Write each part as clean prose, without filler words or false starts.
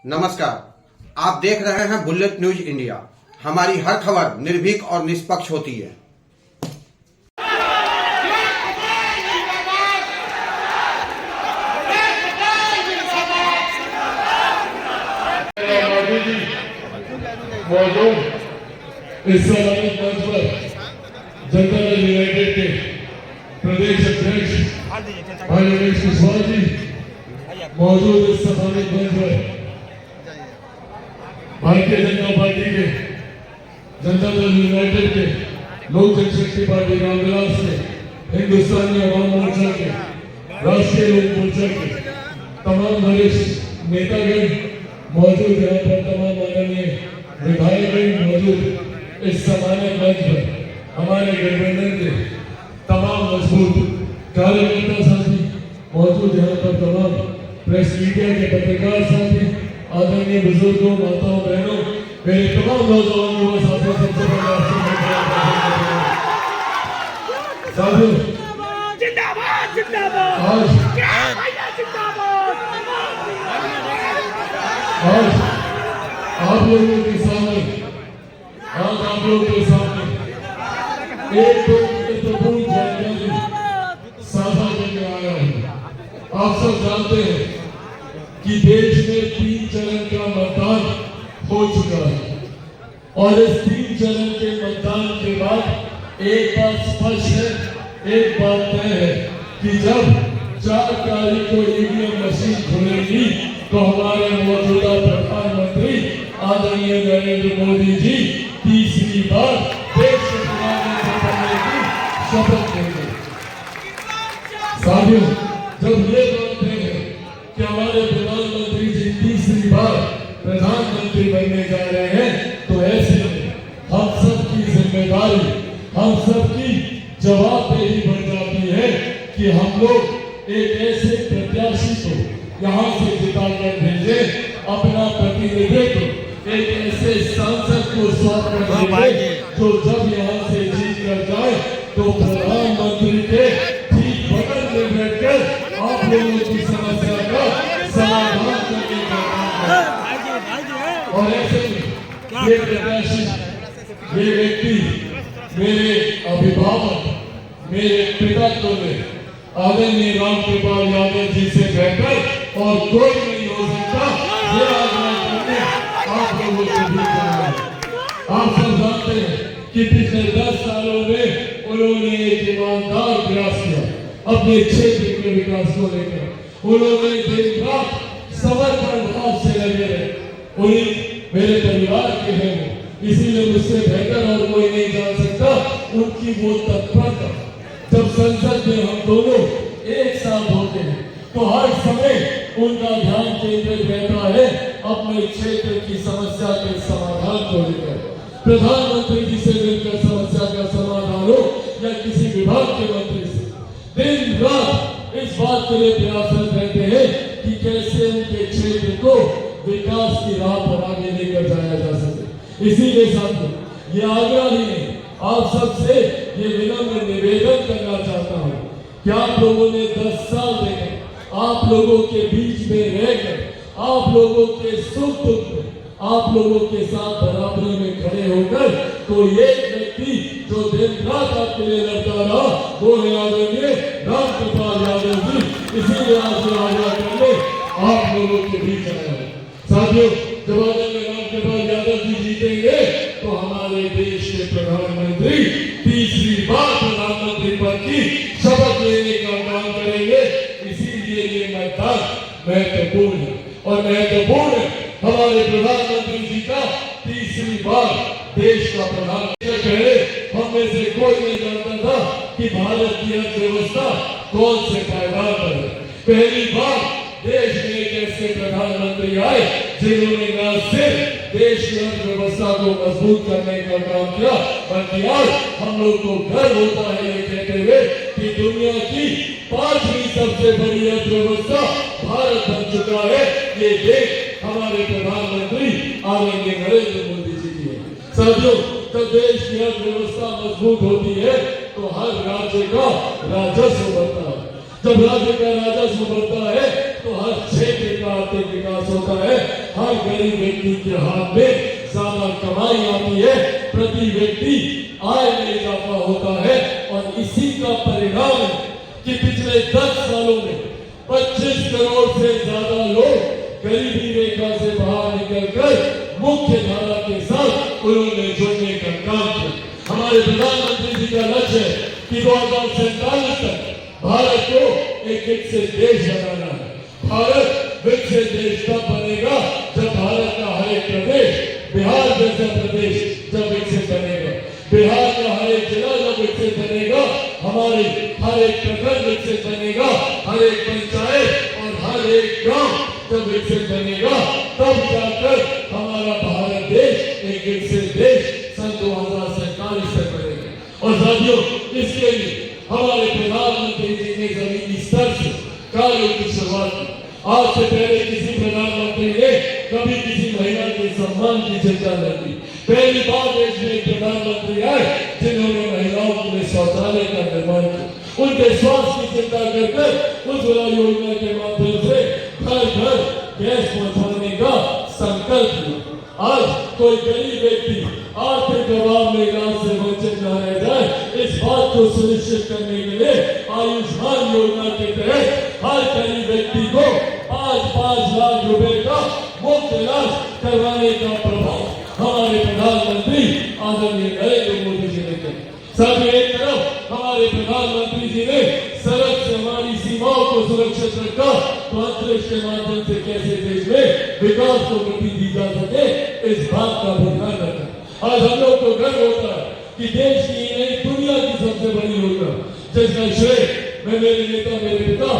नमस्कार, आप देख रहे हैं बुलेट न्यूज इंडिया। हमारी हर खबर निर्भीक और निष्पक्ष होती है। मौजूद इस मंच पर जनता दल यूनाइटेड के प्रदेश अध्यक्ष भाई रमेश कुशवाहा जी मौजूद इस सम्मानित मंच पर भारतीय जनता पार्टी के जनता दल यूनाइटेड के लोक जनशक्ति पार्टी रामविलास के हिंदुस्तानी अवाम मोर्चा के राष्ट्रीय लोक मोर्चा के तमाम वरिष्ठ नेतागण मौजूद यहाँ पर, तमाम माननीय विधायकगण मौजूद इस सम्मानित मंच पर, हमारे गठबंधन के तमाम मजबूत कार्यकर्ता साथी मौजूद यहाँ पर, तमाम प्रेस मीडिया के पत्रकार साथी, आदरणीय बुजुर्गों, माताओं, बहनों, मेरे तमाम नौजवान युवा साथियों, सबसे पहले साथियों जिंदाबाद जिंदाबाद आज आप लोगों के सामने एक महत्वपूर्ण जानकारी साझा करने आया हूँ। आप सब जानते हैं कि देश में 3 चरण का मतदान हो चुका है और इस 3 चरण के मतदान के बाद एक बात स्पष्ट है, एक बात तय है कि जब 4 तारीख को ईवीएम मशीन खुलेगी तो हमारे मौजूदा प्रधानमंत्री आदरणीय नरेंद्र मोदी जी तीसरी बार देश के प्रधानमंत्री बनने की शपथ लेंगे। साथियों, जब ये बात है कि हमारे प्रधानमंत्री जी तीसरी बार प्रधानमंत्री बनने जा रहे हैं तो ऐसे में हम सबकी जिम्मेदारी, हम सबकी जवाबदेही बढ़ जाती है कि हम लोग एक ऐसे प्रत्याशी को यहाँ से जिता कर भेजे, अपना प्रतिनिधित्व एक ऐसे सांसद को सौंप कर भेजे जो जब यहाँ से जीत कर जाए तो प्रधानमंत्री के ठीक बगल में बैठकर आप लोगों की समस्या का समाधान करने का काम। और ऐसे ये प्रत्याशी, ये व्यक्ति मेरे अभिभावक, मेरे पितात्व में आदरणीय रामकृपाल यादव जी से बेहतर और कोई नहीं हो सकता, ये आग्रह करने आप लोगों के बीच आया। आप सब जानते हैं कि पिछले 10 सालों में उन्होंने एक ईमानदार प्रयास किया अपने क्षेत्र के विकास को लेकर। उन्होंने दिन रात समर्पण भाव से लगे रहे। उन्हीं मेरे परिवार के हैं, इसीलिए मुझसे बेहतर और कोई नहीं जान सकता उनकी वो तत्परता। जब संसद में हम दोनों एक साथ होते हैं तो हर समय उनका ध्यान केंद्रित रहता है अपने क्षेत्र की समस्या के समाधान को लेकर। प्रधानमंत्री जी से मिलकर समस्या का समाधान हो या किसी विभाग के मंत्री से, दिन रात इस बात के लिए प्रयासरत रहते हैं कि कैसे उनके क्षेत्र को विकास की राह पर आगे लेकर जाया जा सके। इसीलिए साथियों, ये आग्रह ही नहीं, आप सबसे ये विनम्र निवेदन करना चाहता हूँ कि आप लोगों ने 10 साल देकर, आप लोगों के बीच में रहकर, आप लोगों के सुख दुख में आप लोगों के साथ बराबरी में खड़े होकर कोई एक व्यक्ति जो दिन रात आपके लिए लड़ता रहा वो है आदरणीय रामकृपाल यादव जी। इसीलिए आज आग्रह करने आप लोगों के बीच आया है। साथियों, जब आदरणीय रामकृपाल यादव जी जीतेंगे तो हमारे देश के प्रधानमंत्री तीसरी बार प्रधानमंत्री पद की शपथ लेने का काम करेंगे। इसीलिए ये मतदान महत्वपूर्ण है और महत्वपूर्ण है हमारे प्रधानमंत्री जी का तीसरी बार देश का प्रधानमंत्री है। हम में से कोई नहीं जानता था कि भारत की अर्थव्यवस्था कौन से पायदान पर है। पहली बार देश में एक ऐसे प्रधानमंत्री आए जिन्होंने न सिर्फ देश की अर्थव्यवस्था को मजबूत करने का काम किया बल्कि आज हम लोग को गर्व होता है ये कहते हुए कि दुनिया की 5वीं सबसे बड़ी अर्थव्यवस्था भारत बन चुका है। ये देश हमारे प्रधानमंत्री आदरणीय नरेंद्र मोदी जी की है। साथियों, जब देश की अर्थव्यवस्था मजबूत होती है तो हर राज्य का राजस्व बढ़ता है। जब राज्य का राजस्व बढ़ता है तो हर क्षेत्र का आर्थिक विकास होता है, हर गरीब व्यक्ति के हाथ में ज्यादा कमाई आती है, प्रति व्यक्ति आय में इजाफा होता है। और इसी का परिणाम है कि पिछले 10 सालों में 25 करोड़ से ज्यादा लोग गरीबी रेखा से बाहर निकलकर मुख्य धारा के साथ उन्होंने जुड़ने का काम किया। हमारे प्रधानमंत्री जी का लक्ष्य है कि 2047 तक भारत को एक विकसित देश बनाना है। भारत विकसित देश तब बनेगा जब भारत का हर एक प्रदेश, बिहार जैसा प्रदेश जब विकसित बनेगा, बिहार का हर एक जिला जब विकसित बनेगा, हमारे हर एक प्रखंड विकसित बनेगा, हर एक पंचायत और हर एक गांव जब विकसित बनेगा, तब जाकर हमारा भारत देश एक विकसित देश सन 2047 तक बनेगा। और साथियों, इसके लिए हमारे प्रधानमंत्री जी ने जमीनी स्तर से कार्यों की शुरुआत की। आज से पहले किसी प्रधानमंत्री ने कभी किसी महिला के सम्मान की चर्चा न की। पहली बार देश में प्रधानमंत्री आए जिन्होंने महिलाओं के लिए शौचालय का निर्माण किया, उनके स्वास्थ्य की चिंता कर उज्ज्वला योजना के माध्यम से घर घर गैस पहुंचाने का संकल्प लिया। आज कोई गरीब व्यक्ति आर्थिक दबाव में इलाज से वंचित न रह जाए, इस बात को सुनिश्चित करने के लिए आयुष्मान योजना के तहत हर गरीब व्यक्ति को 5-5 लाख रुपए का मुफ्त इलाज करवाने का प्रभाव हमारे प्रधानमंत्री आदरणीय नरेंद्र मोदी जी ने किया। साथ ही एक तरफ हमारे प्रधानमंत्री जी ने सड़क से हमारी सीमाओं को सुरक्षित रखा, तो अंतरिक्ष के माध्यम से कैसे देश में विकास को गति दी जा सके, इस बात का भी ध्यान रखा। आज हम लोग को गर्व होता है कि देश की नहीं दुनिया की सबसे बड़ी योजना जिसका श्रेय मैं मेरे नेता, मेरे पिता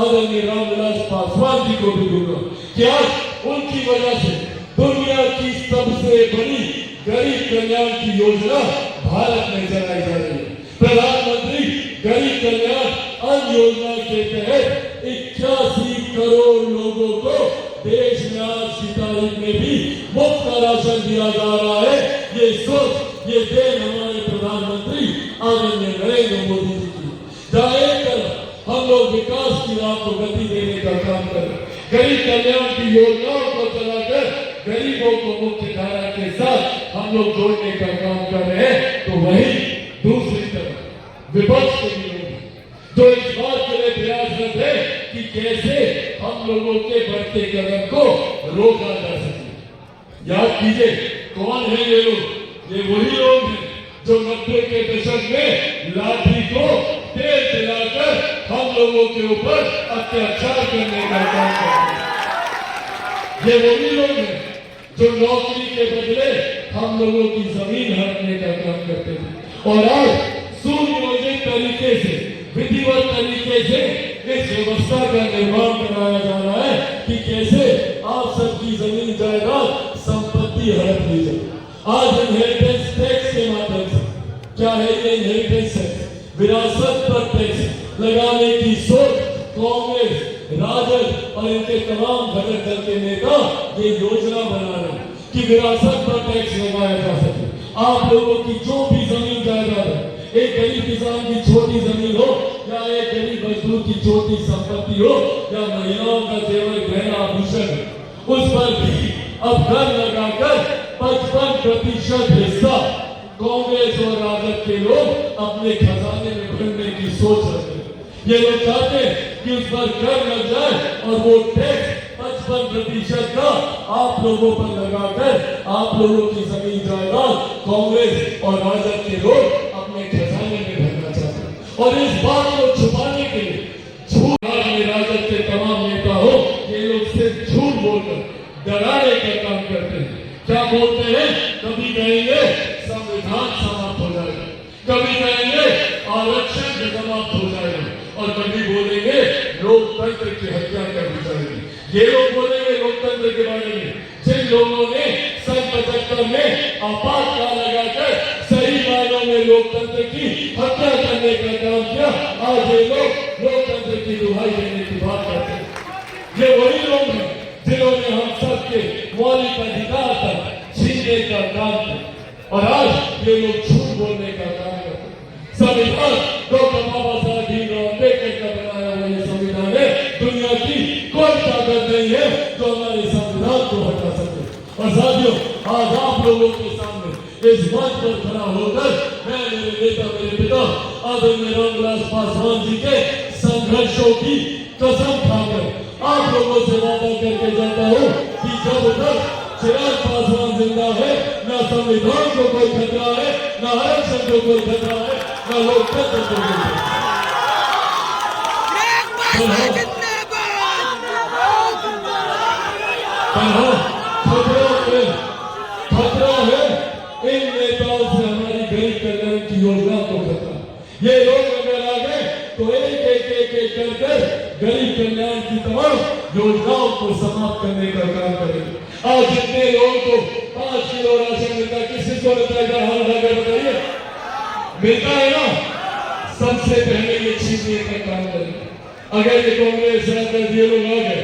आदरणीय रामविलास पासवान जी को भी दूंगा कि आज उनकी वजह से दुनिया की सबसे बड़ी गरीब कल्याण की योजना भारत में चलाई जा रही है। प्रधानमंत्री गरीब कल्याण अन्न योजना के तहत 81 करोड़ लोगों को देश में आज की तारीख में भी मुफ्त राशन दिया जा रहा है। ये सोच, ये देन हमारे प्रधानमंत्री आदरणीय नरेंद्र मोदी जी की। जहाँ एक तरफ हम लोग विकास की राह को गति देने का काम करें, गरीब कल्याण की योजनाओं को चलाकर गरीबों को मुख्य धारा के साथ हम लोग जोड़ने का काम कर रहे हैं, तो वही दूसरी तरफ विपक्ष के भी लोग जो इस बात के लिए प्रयासरत है कि कैसे हम लोगों के बढ़ते कदम को रोका जा सके। याद कीजिए कौन है ये लोग? ये वही लोग हैं जो 90 के दशक में लाठी को तेल दिलाकर हम लोगों के ऊपर अत्याचार करने का काम करते हैं। ये वही लोग हैं जो नौकरी के बदले हम लोगों की जमीन हड़पने का काम करते थे। और आज सुनियोजित तरीके से, विधिवत तरीके से इस व्यवस्था का निर्माण कराया जा रहा है कि कैसे आप सबकी जमीन जायदाद संपत्ति हड़प ली जाए। आज इनहेरिटेंस टैक्स के माध्यम से, क्या है ये इनहेरिटेंस टैक्स, विरासत पर टैक्स लगाने की सोच कांग्रेस, राजद और इनके तमाम घटक दल के नेता ये योजना बना रहे हैं कि विरासत पर टैक्स लगाया जा सके। आप लोगों की जो भी जमीन जायदाद है, एक गरीब किसान की छोटी जमीन हो या एक गरीब मजदूर की छोटी संपत्ति हो या महिलाओं का जेवर गहना आभूषण, उस पर भी अब कर लगाकर 55% हिस्सा कांग्रेस और राजद के लोग अपने खजाने में भरने की सोच रखते हैं। ये लोग चाहते हैं कि उस पर कर लग जाए और वो टैक्स 55% का आप लोगों पर लगाकर आप लोगों की जमीन जायदाद कांग्रेस और राजद के लोग अपने खजाने में भरना चाहते हैं। और इस बात को छुपाने के लिए झूठ में राजद के तमाम नेता हो, ये लोग सिर्फ झूठ बोलकर डराने का काम करते हैं। क्या बोलते हैं? कभी कहेंगे संविधान समाप्त हो जाएगा, कभी कहेंगे आरक्षण समाप्त हो जाएगा और कभी बोलेंगे लोकतंत्र की हत्या कर दी जाएगी। ये लोग बोलेंगे लोकतंत्र के बारे में जिन लोगों ने सन 75 में आपातकाल लगाकर सही मायनों में लोकतंत्र की हत्या करने का काम किया। आज ये लोग लोकतंत्र की दुहाई देने की बात करते हैं। ये वही लोग हैं जिन्होंने हम सबके मौलिक अधिकार तक छीनने का काम किया और आज ये लोग झूठ बोलने का काम करते हैं। संविधान डॉक्टर बाबा साहब भीमराव अम्बेडकर का बनाया हुआ आप लोगों के सामने इस मंच पर खड़ा होकर मैं मेरे नेता मेरे पिता आदरणीय रामविलास पासवान जी के संघर्षों की कसम खाकर आप लोगों से वादा करके जाता हूँ कि जब तक चिराग पासवान जिंदा है, न संविधान को कोई खतरा है, न आरक्षण को कोई खतरा है, न लोकतंत्र को कोई खतरा है। खतरा है इन नेताओं से हमारी गरीब कल्याण की योजना को खतरा। ये लोग अगर आ गए तो एक कर गरीब कल्याण की तमाम योजनाओं को समाप्त करने का काम करेंगे। आज जितने लोगों को 5 किलो राशन मिलता है, किसी को मिलता है, हाल अगर बताइए, मिलता है ना? सबसे पहले ये छीनने का काम करेंगे। अगर ये कांग्रेस सरकार ये लोग आ गए,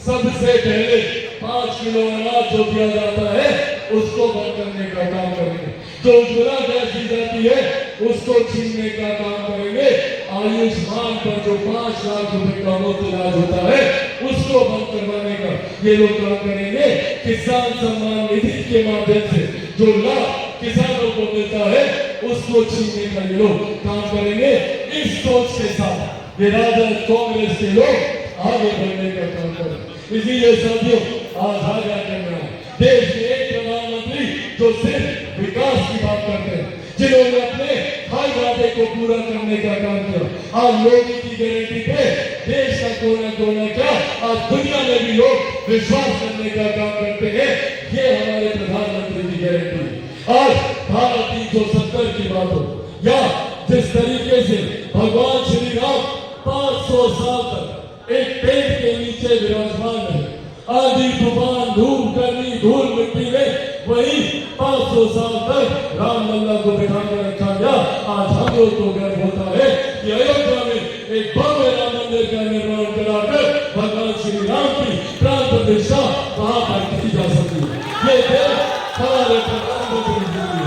सबसे पहले 5 किलो अनाज जो दिया जाता है उसको बंद करने का काम करेंगे। जो उज्ज्वला गैस दी जाती है उसको छीनने का काम करेंगे। आयुष्मान पर जो 5 लाख रुपए का मुफ्त इलाज होता है उसको बंद करवाने का ये लोग काम करेंगे। किसान सम्मान निधि के माध्यम से जो लाभ किसानों को मिलता है उसको छीनने का ये लोग काम करेंगे। इस सोच के साथ ये राजद कांग्रेस के लोग आगे बढ़ने का काम करें। इसीलिए साथियों, आज आगे करना है देश में एक प्रधानमंत्री जो सिर्फ विकास की बात करते हैं, जिन्होंने अपने हर वादे को पूरा करने का काम किया। आज मोदी की गारंटी पे देश का कोना कोना क्या, आज दुनिया में भी लोग विश्वास करने का काम करते हैं। ये हमारे प्रधानमंत्री की गारंटी है। आज भारत 370 की बात हो या जिस तरीके से भगवान श्री राम 500 साल तक एक पेड़ के नीचे विराजमान है, आंधी तूफान धूप गर्मी धूल मिट्टी में वही 500 साल तक राम लल्ला को बिठा कर रखा गया। आज हम लोग को गर्व होता है कि अयोध्या में एक भव्य राम मंदिर का निर्माण कराकर भगवान श्री राम की प्राण प्रतिष्ठा वहां पर की जा सकती है। ये देश हमारे प्रधानमंत्री जी है।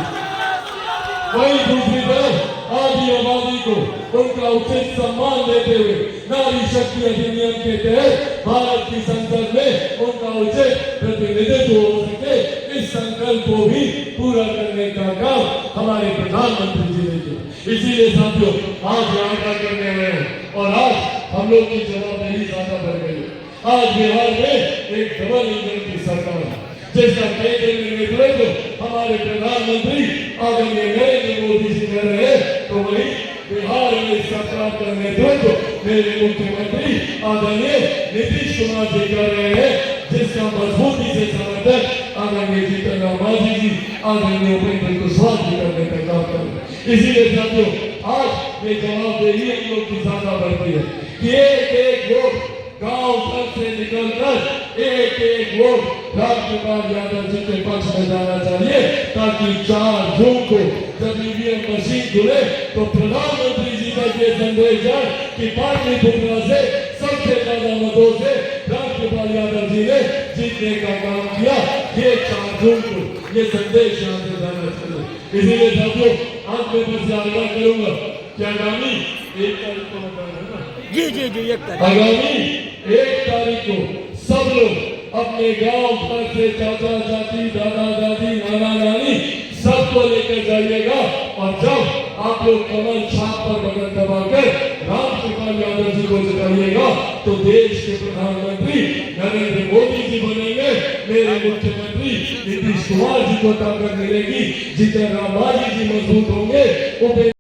वही दूसरी तरफ आदि आबादी को उनका उचित सम्मान देते हुए नारी शक्ति अधिनियम के तहत भारत की संसद में उनका उचित प्रतिनिधित्व हो सके, इस संकल्प को भी पूरा करने का काम हमारे प्रधानमंत्री जी ने किया। इसीलिए साथियों, आज यहाँ का करने आए हैं और आज हम लोग की जवाबदेही ज्यादा बढ़ गई है। आज बिहार में एक डबल इंजन की सरकार है जिसका केंद्र में नेतृत्व हमारे प्रधानमंत्री आदरणीय नरेंद्र मोदी जी कर रहे हैं, तो वही बिहार में सरकार का नेतृत्व मेरे मुख्यमंत्री आदरणीय नीतीश कुमार जी कर रहे हैं, जिसका मजबूती से समर्थन आदरणीय जीतन राम मांझी जी आदरणीय उपेंद्र कुशवाहा जी करने का काम कर। इसीलिए साथियों, आज ये जवाबदेही हम लोग की ज्यादा बढ़ती है कि एक वोट गांव घर से निकलकर एक वोट राज्यपाल यादव जी के पक्ष में जाना चाहिए, ताकि 4 जून को जब ईवीएम मशीन खुले तो प्रधानमंत्री जी का ये संदेश जाए कि पाटलिपुत्र से सबसे ज्यादा मतों से राज्यपाल यादव जी ने जीतने का काम किया। ये 4 जून को ये संदेश यहाँ से जाना चाहिए। इसीलिए साथियों, आज मैं बस आग्रह करूंगा कि आगामी 1 तारीख को मतदान है ना? जी 1 तारीख। आगामी 1 तारीख को सब लोग अपने गांव घर से चाचा चाची दादा दादी नाना नानी सबको लेकर जाइएगा और जब आप लोग कमल छाप पर बटन दबाकर रामकृपाल यादव जी को जिताइएगा तो देश के प्रधानमंत्री नरेंद्र मोदी जी बनेंगे। मेरे मुख्यमंत्री नीतीश कुमार जी को ताकत मिलेगी, जीतन राम मांझी जी मजबूत होंगे।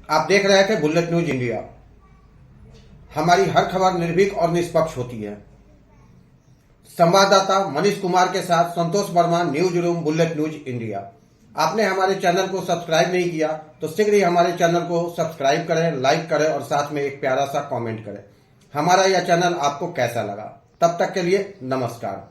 आप देख रहे थे बुलेट न्यूज इंडिया। हमारी हर खबर निर्भीक और निष्पक्ष होती है। संवाददाता मनीष कुमार के साथ Santosh Verma, news room, bullet news India. आपने हमारे चैनल को सब्सक्राइब नहीं किया तो शीघ्र ही हमारे चैनल को सब्सक्राइब करें, लाइक करें और साथ में एक प्यारा सा कमेंट करें। हमारा यह चैनल आपको कैसा लगा? तब तक के लिए नमस्कार।